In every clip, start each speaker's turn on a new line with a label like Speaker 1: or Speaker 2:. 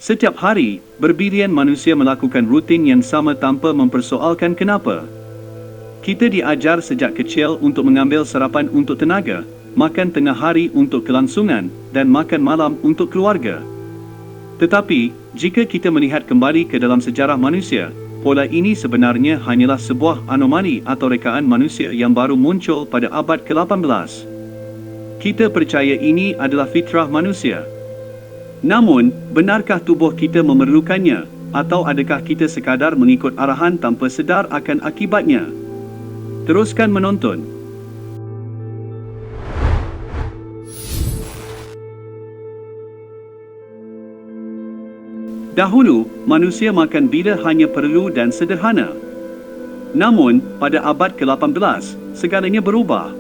Speaker 1: Setiap hari, berbilion manusia melakukan rutin yang sama tanpa mempersoalkan kenapa. Kita diajar sejak kecil untuk mengambil sarapan untuk tenaga, makan tengah hari untuk kelangsungan, dan makan malam untuk keluarga. Tetapi, jika kita melihat kembali ke dalam sejarah manusia, pola ini sebenarnya hanyalah sebuah anomali atau rekaan manusia yang baru muncul pada abad ke-18. Kita percaya ini adalah fitrah manusia. Namun, benarkah tubuh kita memerlukannya, atau adakah kita sekadar mengikut arahan tanpa sedar akan akibatnya? Teruskan menonton. Dahulu, manusia makan bila hanya perlu dan sederhana. Namun, pada abad ke-18, segalanya berubah.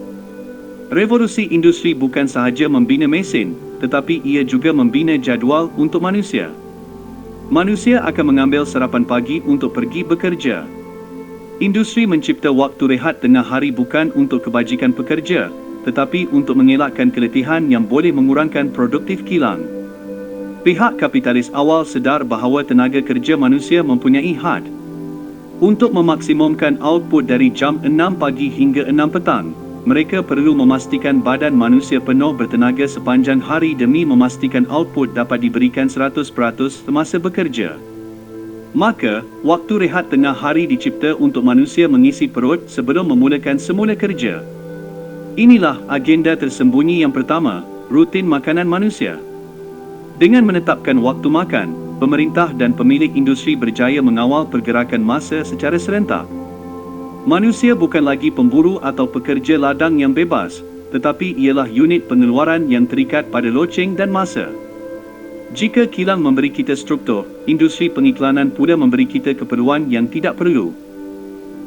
Speaker 1: Revolusi industri bukan sahaja membina mesin, tetapi ia juga membina jadual untuk manusia. Manusia akan mengambil sarapan pagi untuk pergi bekerja. Industri mencipta waktu rehat tengah hari bukan untuk kebajikan pekerja, tetapi untuk mengelakkan keletihan yang boleh mengurangkan produktif kilang. Pihak kapitalis awal sedar bahawa tenaga kerja manusia mempunyai had. Untuk memaksimumkan output dari jam 6 pagi hingga 6 petang, mereka perlu memastikan badan manusia penuh bertenaga sepanjang hari demi memastikan output dapat diberikan 100% semasa bekerja. Maka, waktu rehat tengah hari dicipta untuk manusia mengisi perut sebelum memulakan semula kerja. Inilah agenda tersembunyi yang pertama, rutin makanan manusia. Dengan menetapkan waktu makan, pemerintah dan pemilik industri berjaya mengawal pergerakan masa secara serentak. Manusia bukan lagi pemburu atau pekerja ladang yang bebas, tetapi ialah unit pengeluaran yang terikat pada loceng dan masa. Jika kilang memberi kita struktur, industri pengiklanan pula memberi kita keperluan yang tidak perlu.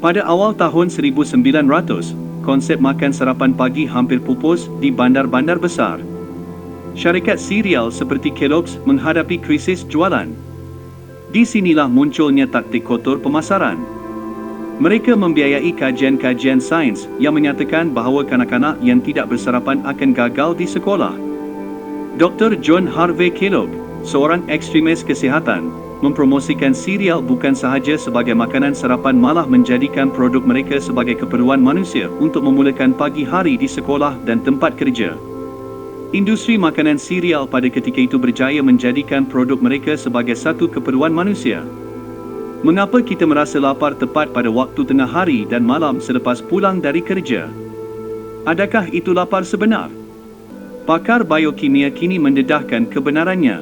Speaker 1: Pada awal tahun 1900, konsep makan sarapan pagi hampir pupus di bandar-bandar besar. Syarikat serial seperti Kellogg's menghadapi krisis jualan. Di sinilah munculnya taktik kotor pemasaran. Mereka membiayai kajian-kajian sains yang menyatakan bahawa kanak-kanak yang tidak bersarapan akan gagal di sekolah. Dr. John Harvey Kellogg, seorang ekstremis kesihatan, mempromosikan serial bukan sahaja sebagai makanan sarapan malah menjadikan produk mereka sebagai keperluan manusia untuk memulakan pagi hari di sekolah dan tempat kerja. Industri makanan serial pada ketika itu berjaya menjadikan produk mereka sebagai satu keperluan manusia. Mengapa kita merasa lapar tepat pada waktu tengah hari dan malam selepas pulang dari kerja? Adakah itu lapar sebenar? Pakar biokimia kini mendedahkan kebenarannya.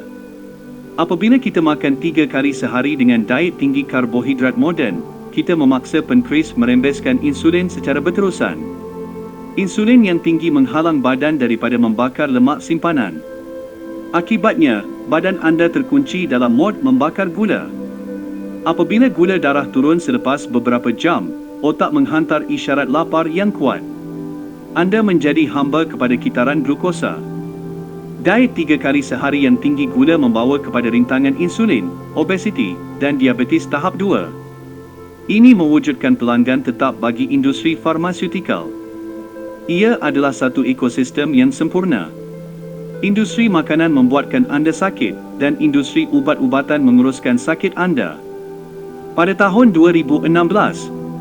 Speaker 1: Apabila kita makan 3 kali sehari dengan diet tinggi karbohidrat moden, kita memaksa pankreas merembeskan insulin secara berterusan. Insulin yang tinggi menghalang badan daripada membakar lemak simpanan. Akibatnya, badan anda terkunci dalam mod membakar gula. Apabila gula darah turun selepas beberapa jam, otak menghantar isyarat lapar yang kuat. Anda menjadi hamba kepada kitaran glukosa. Diet 3 kali sehari yang tinggi gula membawa kepada rintangan insulin, obesiti, dan diabetes tahap 2. Ini mewujudkan pelanggan tetap bagi industri farmasyutikal. Ia adalah satu ekosistem yang sempurna. Industri makanan membuatkan anda sakit, dan industri ubat-ubatan menguruskan sakit anda. Pada tahun 2016,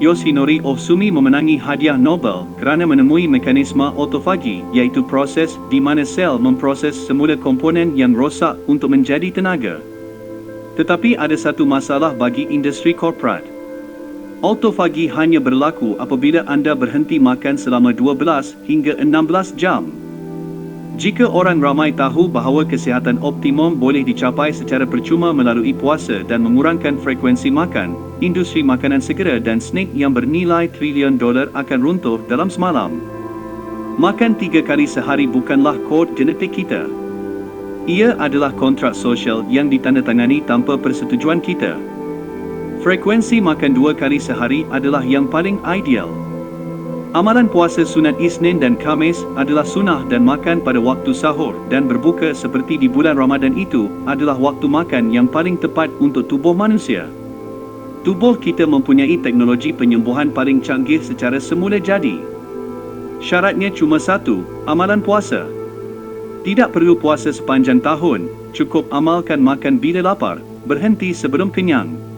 Speaker 1: Yoshinori Ohsumi memenangi hadiah Nobel kerana menemui mekanisme autofagi, iaitu proses di mana sel memproses semula komponen yang rosak untuk menjadi tenaga. Tetapi ada satu masalah bagi industri korporat. Autofagi hanya berlaku apabila anda berhenti makan selama 12 hingga 16 jam. Jika orang ramai tahu bahawa kesihatan optimum boleh dicapai secara percuma melalui puasa dan mengurangkan frekuensi makan, industri makanan segera dan snack yang bernilai trilion dolar akan runtuh dalam semalam. Makan 3 kali sehari bukanlah kod genetik kita. Ia adalah kontrak sosial yang ditandatangani tanpa persetujuan kita. Frekuensi makan 2 kali sehari adalah yang paling ideal. Amalan puasa sunat Isnin dan Khamis adalah sunnah dan makan pada waktu sahur dan berbuka seperti di bulan Ramadan itu adalah waktu makan yang paling tepat untuk tubuh manusia. Tubuh kita mempunyai teknologi penyembuhan paling canggih secara semula jadi. Syaratnya cuma satu, amalan puasa. Tidak perlu puasa sepanjang tahun, Cukup amalkan makan bila lapar, berhenti sebelum kenyang.